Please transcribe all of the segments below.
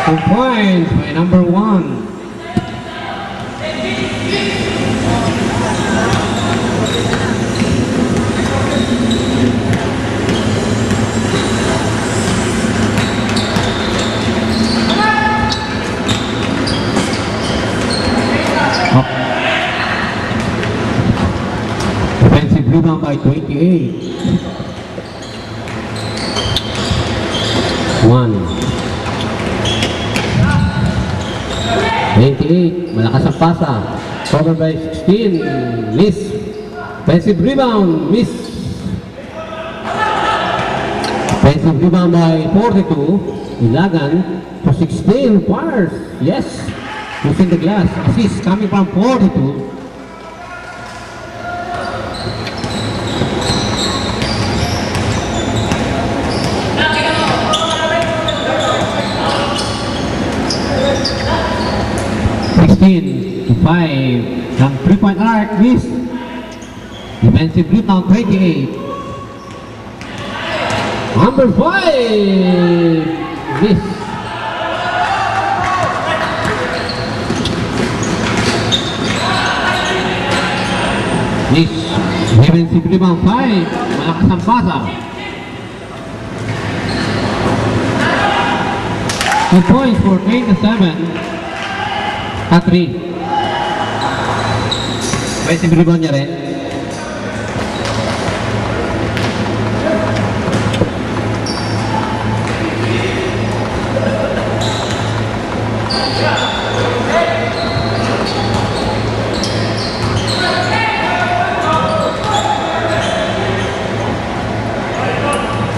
2 points by number 1. Defensive rebound by 28. 1. 28. Malakas ang pasa. Cover by 16. Miss. Defensive rebound. Miss. Defensive rebound by 42. Ilagan to 16. Fires. Yes. Using the glass. Assist coming from 42. To 5 from 3-point arc, miss. Defensive rebound 28. Number 5, miss. Miss. Defensive rebound 5. Malakas ang pasa. 2 points for 8-7. At 3. Defensive rebound niya rin.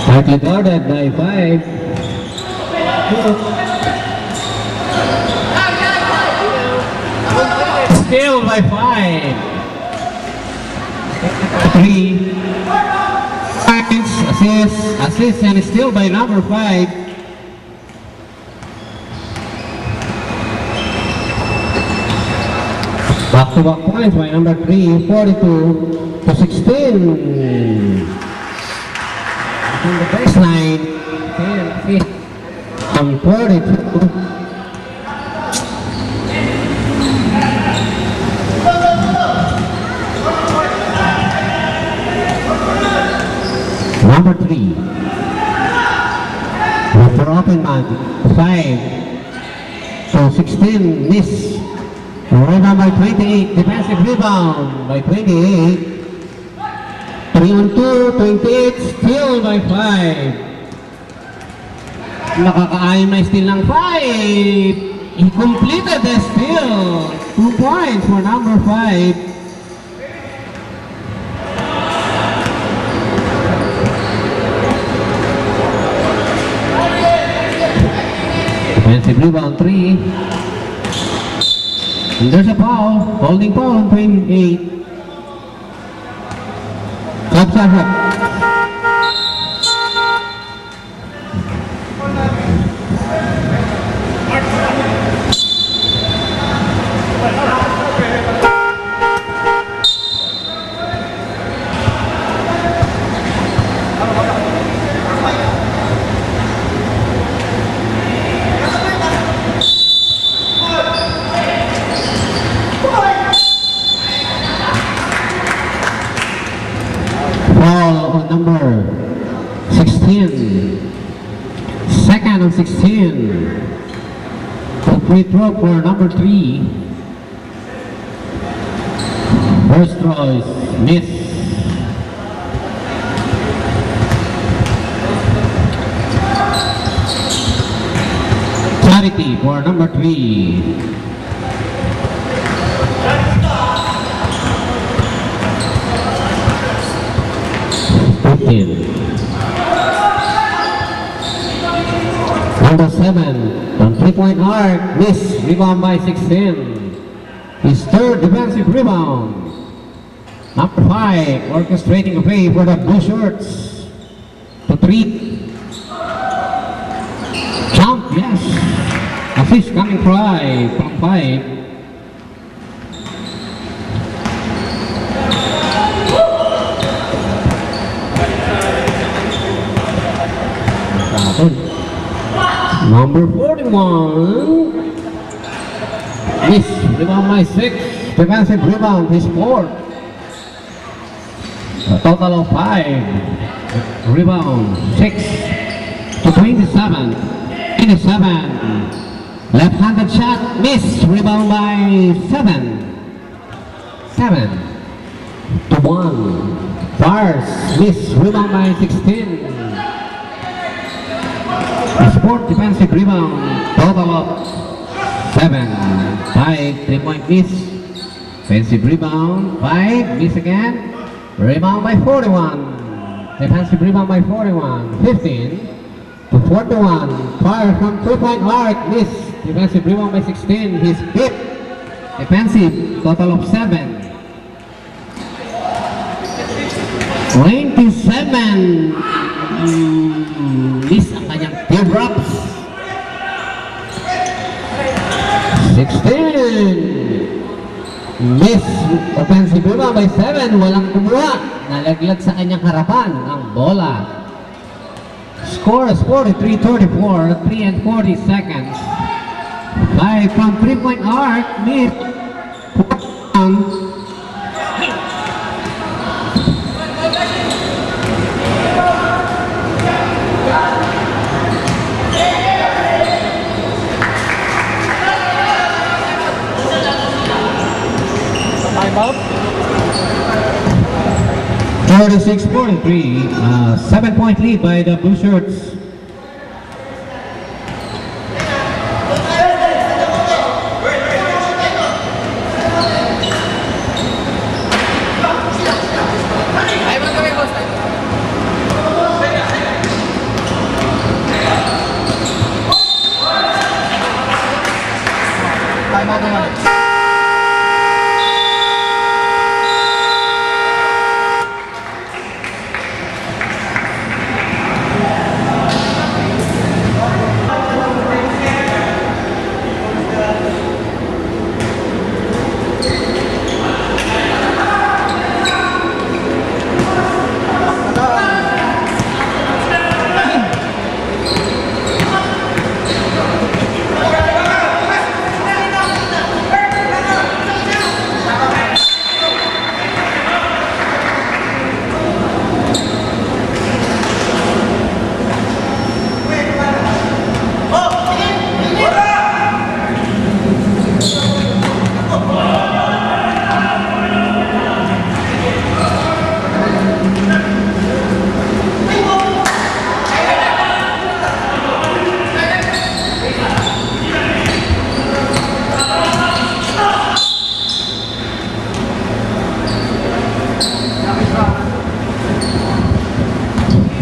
Tightly guarded by 5. Still by 5. 3. Assist, and still by number 5. Back-to-back points by number 3, 42 to 16. On the baseline, and 42. Number 3. For open man, 5 to 16, miss. Rebound by 28, defensive rebound by 28. 3 on 2, 28, steal by 5. Nakakaayon na steal ng 5. He completed the steal. 2 points for number 5. Defensive rebound 3. And there's a foul. Holding foul on 28. Up. Number 16. Second of 16. Free throw for number 3. First throw is miss. Charity for number 3. Number 7 on 3-point arc, miss. Rebound by 16. His third defensive rebound. Number 5 orchestrating a play for the blue shirts. To 3. Jump, yes. Assist coming from 5. Number 41. Miss, rebound by 6. Defensive rebound, his 4. A total of 5. Rebound, 6 to 27. 27. Left-handed shot, miss. Rebound by 7. 7 to 1. Fires, miss. Rebound by 16. Sport defensive rebound, total of 7. 5 3-point miss. Defensive rebound, 5, miss again. Rebound by 41. Defensive rebound by 41. 15 to 41. Fire from 3-point arc, miss. Defensive rebound by 16. His 5th. Defensive, total of 7. 27. Miss ang kanyang teardrops. 16. Miss. Offensive rebound by 7. Walang kumuha. Nalaglag sa kanyang harapan ang bola. Score is 43-34. 3 and 40 seconds. 5 from 3-point arc. Miss. Timeout. 46-43, 7-point lead by the Blue Shirts. Timeout naman.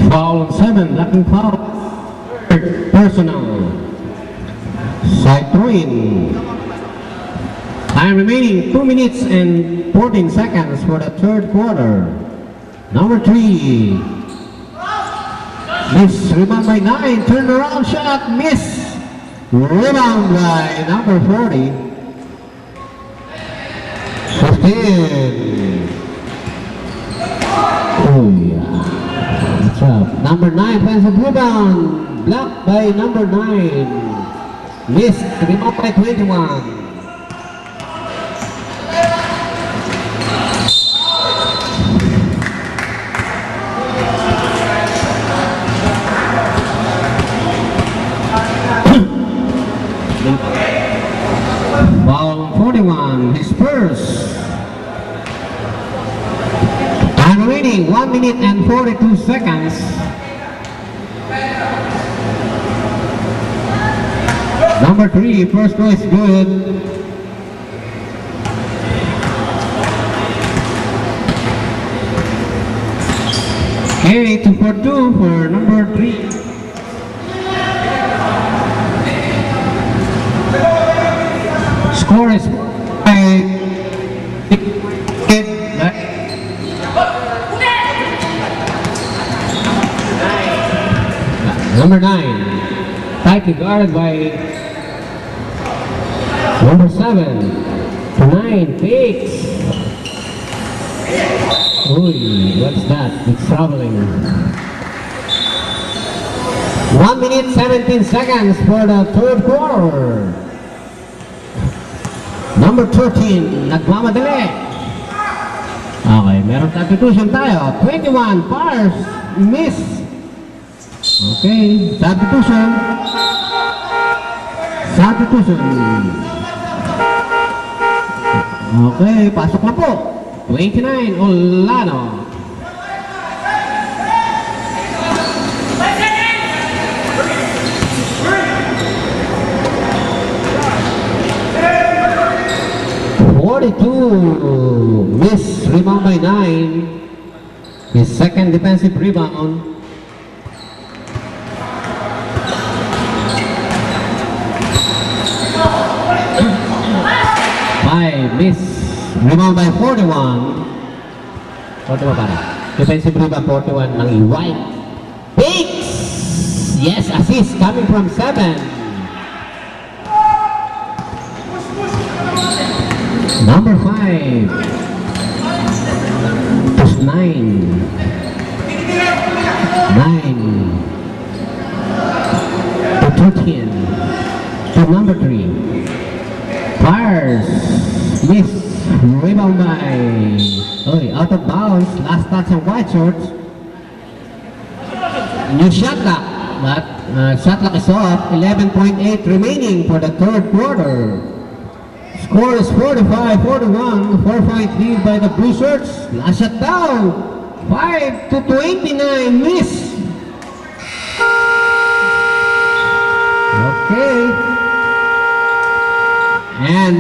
Foul on 7, lacking foul. Personal. Side throw-in. Time remaining 2 minutes and 14 seconds for the third quarter. Number 3. Miss, rebound by 9. Turnaround shot, miss. Rebound by number 40. 15. Oh yeah. What's up? Number 9, offensive rebound. Blocked by number 9. Missed. Rebound by 21. Foul 41, his first. Time remaining 1 minute and 42 seconds. Number 3, first throw is good. Okay, 2 for 2 for number 3. Score is number 9, tightly guarded by number 7. 9 fakes. Uy, what's that? It's traveling. 1 minute 17 seconds for the third quarter. Number 13, nagmamadali. Okay, meron substitution tayo. 21, Pars, miss. Okay, substitution. Okay, pasok na po. 29, Olano. Miss, rebound by 9. His second defensive rebound. Miss, rebound by 41. 41 para. Defensive rebound 41 ng White. Bigs! Yes, assist coming from 7. Number 5. Push 9. 9. To 13. To number 3. Fires. Yes. Rebound by. Out of bounds. Last touch of White shorts. New shot clock. But shot clock is off. 11.8 remaining for the third quarter. Score is 45-41, 4-point lead by the Blue Shirts. Last shot down, 5-29, miss. Okay. And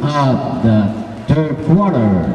of the third quarter.